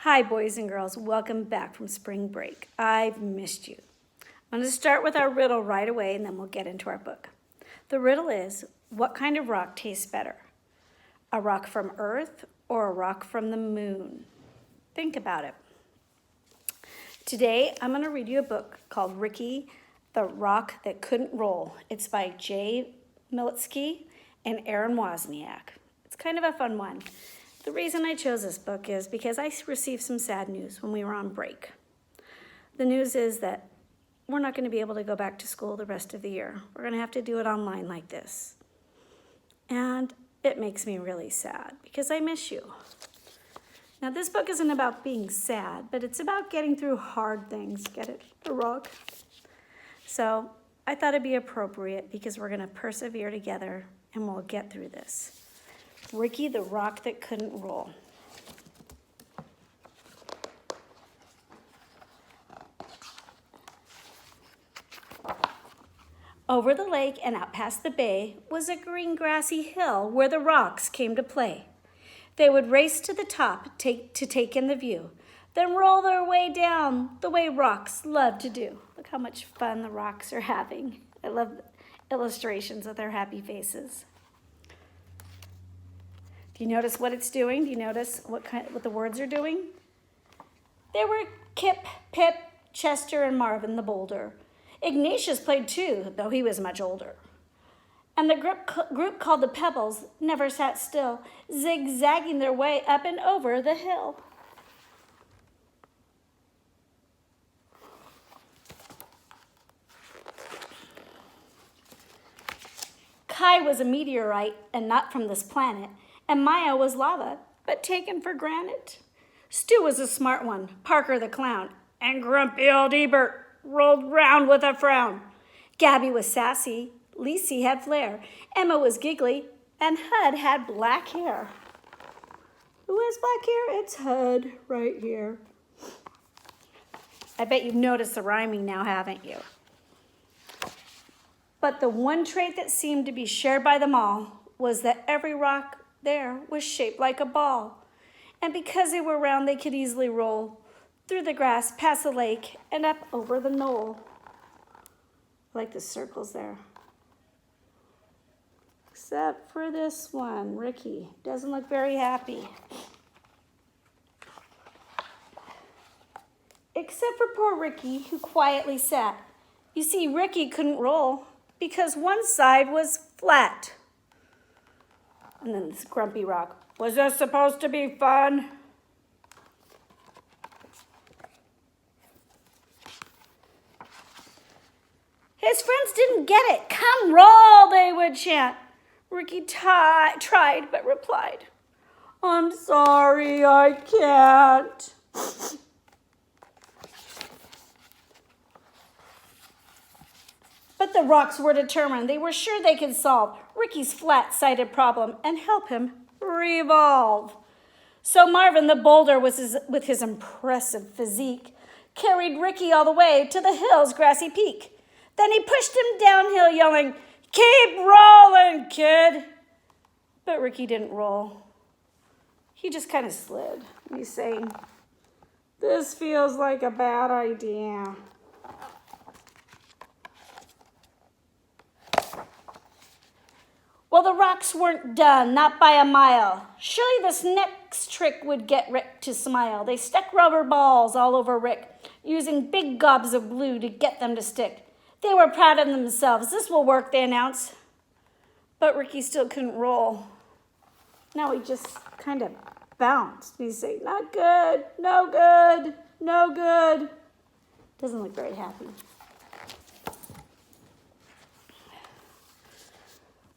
Hi, boys and girls. Welcome back from spring break. I've missed you. I'm going to start with our riddle right away, and then we'll get into our book. The riddle is, what kind of rock tastes better? A rock from Earth or a rock from the moon? Think about it. Today, I'm going to read you a book called Ricky, the Rock That Couldn't Roll. It's by Jay Militsky and Aaron Wozniak. It's kind of a fun one. The reason I chose this book is because I received some sad news when we were on break. The news is that we're not going to be able to go back to school the rest of the year. We're going to have to do it online like this. And it makes me really sad because I miss you. Now, this book isn't about being sad, but it's about getting through hard things. Get it? A rock. So I thought it'd be appropriate because we're going to persevere together and we'll get through this. Ricky, the Rock That Couldn't Roll. Over the lake and out past the bay was a green grassy hill where the rocks came to play. They would race to the top to take in the view, then roll their way down the way rocks love to do. Look how much fun the rocks are having. I love illustrations of their happy faces. Do you notice what it's doing? Do you notice what the words are doing? There were Kip, Pip, Chester, and Marvin the Boulder. Ignatius played too, though he was much older. And the group called the Pebbles never sat still, zigzagging their way up and over the hill. Kai was a meteorite and not from this planet, and Maya was lava, but taken for granted. Stu was a smart one, Parker the clown, and grumpy old Ebert rolled round with a frown. Gabby was sassy, Lacey had flair, Emma was giggly, and Hud had black hair. Who has black hair? It's Hud right here. I bet you've noticed the rhyming now, haven't you? But the one trait that seemed to be shared by them all was that every rock there was shaped like a ball. And because they were round, they could easily roll through the grass, past the lake, and up over the knoll. I like the circles there. Except for this one, Ricky. Doesn't look very happy. Except for poor Ricky, who quietly sat. You see, Ricky couldn't roll because one side was flat. And then this grumpy rock. Was this supposed to be fun? His friends didn't get it. Come roll, they would chant. Ricky tried, but replied, I'm sorry, I can't. But the rocks were determined. They were sure they could solve Ricky's flat-sided problem and help him revolve. So Marvin the Boulder with his impressive physique carried Ricky all the way to the hill's grassy peak. Then he pushed him downhill yelling, keep rolling, kid. But Ricky didn't roll. He just kind of slid. He's saying, this feels like a bad idea. Well, the rocks weren't done, not by a mile. Surely this next trick would get Rick to smile. They stuck rubber balls all over Rick, using big gobs of glue to get them to stick. They were proud of themselves. This will work, they announced. But Ricky still couldn't roll. Now he just kind of bounced. He's saying, not good, no good, no good. Doesn't look very happy.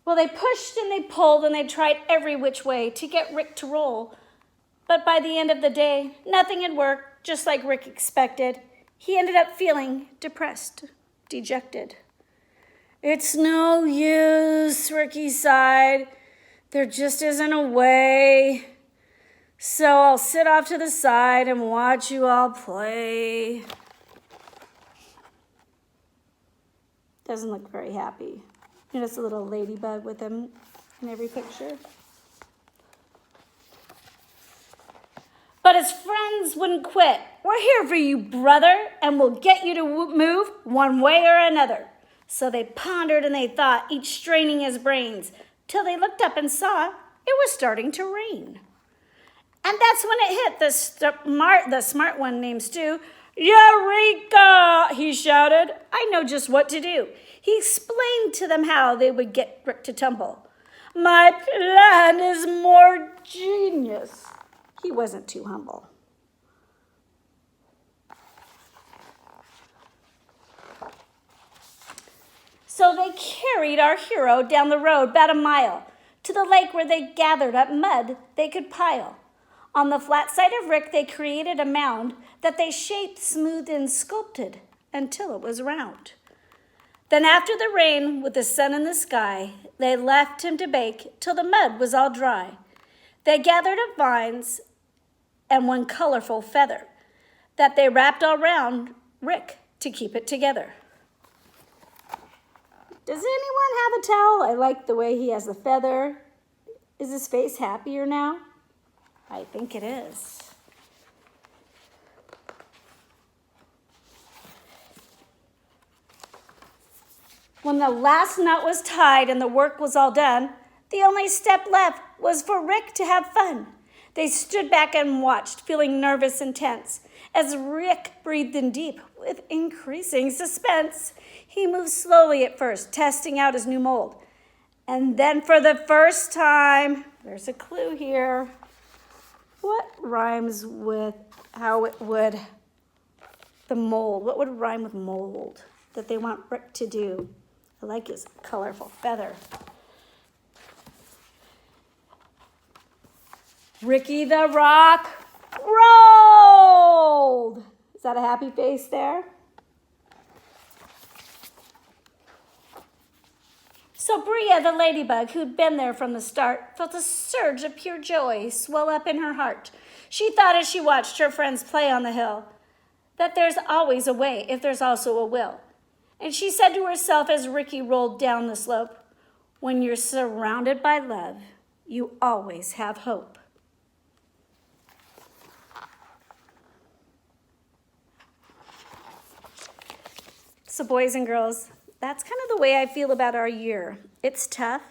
Well, they pushed and they pulled and they tried every which way to get Rick to roll. But by the end of the day, nothing had worked, just like Rick expected. He ended up feeling depressed, dejected. It's no use, Ricky sighed. There just isn't a way. So I'll sit off to the side and watch you all play. Doesn't look very happy. Notice a little ladybug with him in every picture. But But his friends wouldn't quit. We're here for you, brother, and we'll get you to move one way or another. So they pondered and they thought, each straining his brains, till they looked up and saw it was starting to rain. And that's when it hit the smart one named Stu. Eureka, he shouted. I know just what to do. He explained to them how they would get Rick to tumble. My plan is more genius. He wasn't too humble. So they carried our hero down the road about a mile to the lake where they gathered up mud they could pile. On the flat side of Rick, they created a mound that they shaped, smoothed, and sculpted until it was round. Then after the rain, with the sun in the sky, they left him to bake till the mud was all dry. They gathered up vines and one colorful feather that they wrapped all round Rick to keep it together. Does anyone have a towel? I like the way he has the feather. Is his face happier now? I think it is. When the last knot was tied and the work was all done, the only step left was for Rick to have fun. They stood back and watched, feeling nervous and tense, as Rick breathed in deep with increasing suspense. He moved slowly at first, testing out his new mold. And then for the first time, there's a clue here. What rhymes with how it would, the mold? What would rhyme with mold that they want Rick to do? I like his colorful feather. Ricky the Rock rolled. Is that a happy face there? So Bria, the ladybug, who'd been there from the start, felt a surge of pure joy swell up in her heart. She thought as she watched her friends play on the hill that there's always a way if there's also a will. And she said to herself as Ricky rolled down the slope, when you're surrounded by love, you always have hope. So boys and girls, that's kind of the way I feel about our year. It's tough,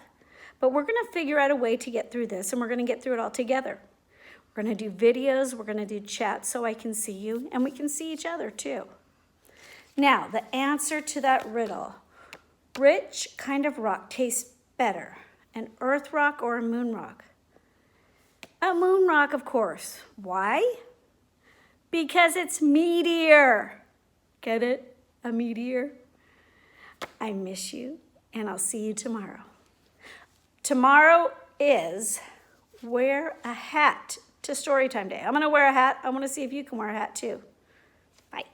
but we're going to figure out a way to get through this, and we're going to get through it all together. We're going to do videos, we're going to do chats so I can see you, and we can see each other too. Now, the answer to that riddle. Which kind of rock tastes better, an earth rock or a moon rock? A moon rock, of course. Why? Because it's meatier. Get it? A meteor? I miss you, and I'll see you tomorrow. Tomorrow is wear a hat to Storytime Day. I'm going to wear a hat. I want to see if you can wear a hat too. Bye.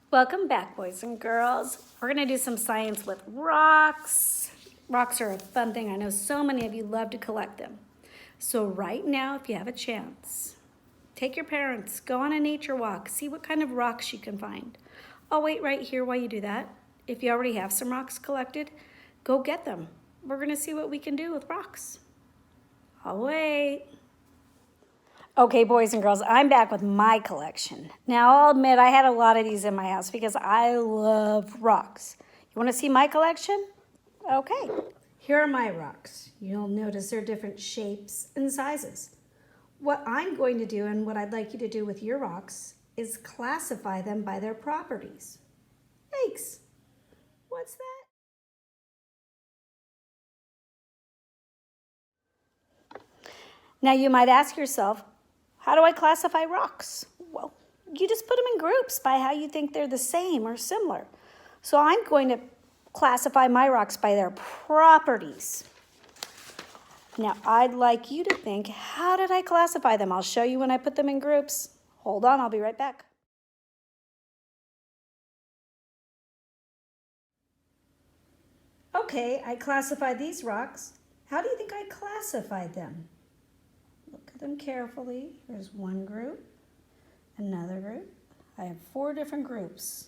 Welcome back, boys and girls. We're going to do some science with rocks. Rocks are a fun thing. I know so many of you love to collect them. So right now, if you have a chance, take your parents, go on a nature walk, see what kind of rocks you can find. I'll wait right here while you do that. If you already have some rocks collected, go get them. We're going to see what we can do with rocks. I'll wait. Okay, boys and girls, I'm back with my collection. Now, I'll admit I had a lot of these in my house because I love rocks. You want to see my collection? Okay. Here are my rocks. You'll notice they're different shapes and sizes. What I'm going to do and what I'd like you to do with your rocks is classify them by their properties. Yikes! What's that? Now you might ask yourself, how do I classify rocks? Well, you just put them in groups by how you think they're the same or similar. So I'm going to classify my rocks by their properties. Now I'd like you to think, how did I classify them? I'll show you when I put them in groups. Hold on, I'll be right back. Okay, I classified these rocks. How do you think I classified them? Look at them carefully. There's one group, another group. I have 4 different groups.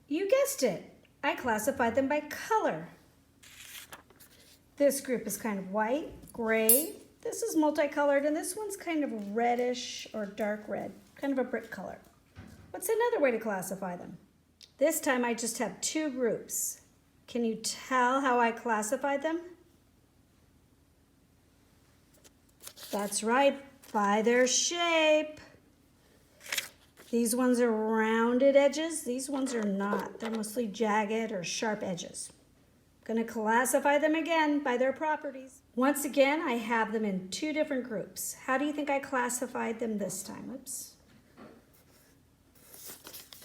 You guessed it. I classified them by color. This group is kind of white, gray. This is multicolored, and this one's kind of reddish or dark red, kind of a brick color. What's another way to classify them? This time I just have two groups. Can you tell how I classified them? That's right, by their shape. These ones are rounded edges. These ones are not. They're mostly jagged or sharp edges. I'm going to classify them again by their properties. Once again, I have them in two different groups. How do you think I classified them this time? Oops.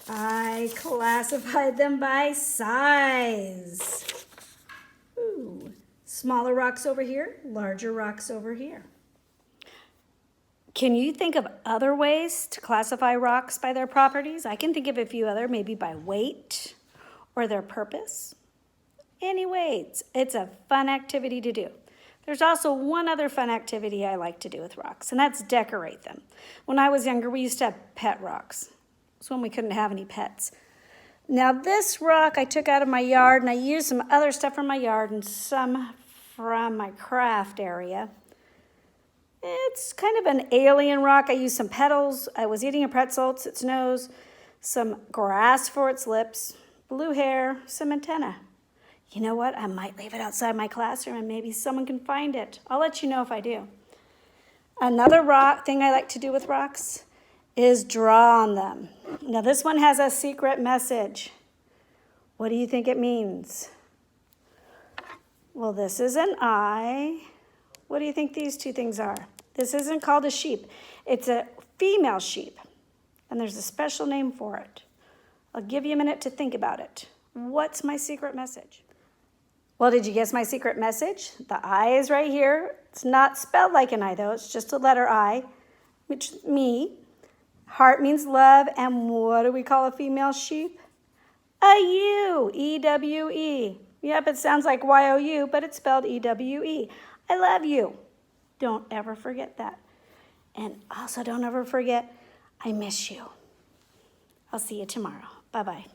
I classified them by size. Ooh. Smaller rocks over here, larger rocks over here. Can you think of other ways to classify rocks by their properties? I can think of a few other, maybe by weight or their purpose. Anyways, it's a fun activity to do. There's also one other fun activity I like to do with rocks, and that's decorate them. When I was younger, we used to have pet rocks. It's when we couldn't have any pets. Now this rock I took out of my yard, and I used some other stuff from my yard and some from my craft area. It's kind of an alien rock. I used some petals. I was eating a pretzel, it's its nose, some grass for its lips, blue hair, some antenna. You know what? I might leave it outside my classroom and maybe someone can find it. I'll let you know if I do. Another rock thing I like to do with rocks is draw on them. Now this one has a secret message. What do you think it means? Well, this is an eye. What do you think these two things are? This isn't called a sheep. It's a female sheep, and there's a special name for it. I'll give you a minute to think about it. What's my secret message? Well, did you guess my secret message? The I is right here. It's not spelled like an I, though. It's just a letter I, which is me. Heart means love, and what do we call a female sheep? A U, E-W-E. Yep, it sounds like Y-O-U, but it's spelled E-W-E. I love you. Don't ever forget that. And also don't ever forget, I miss you. I'll see you tomorrow. Bye-bye.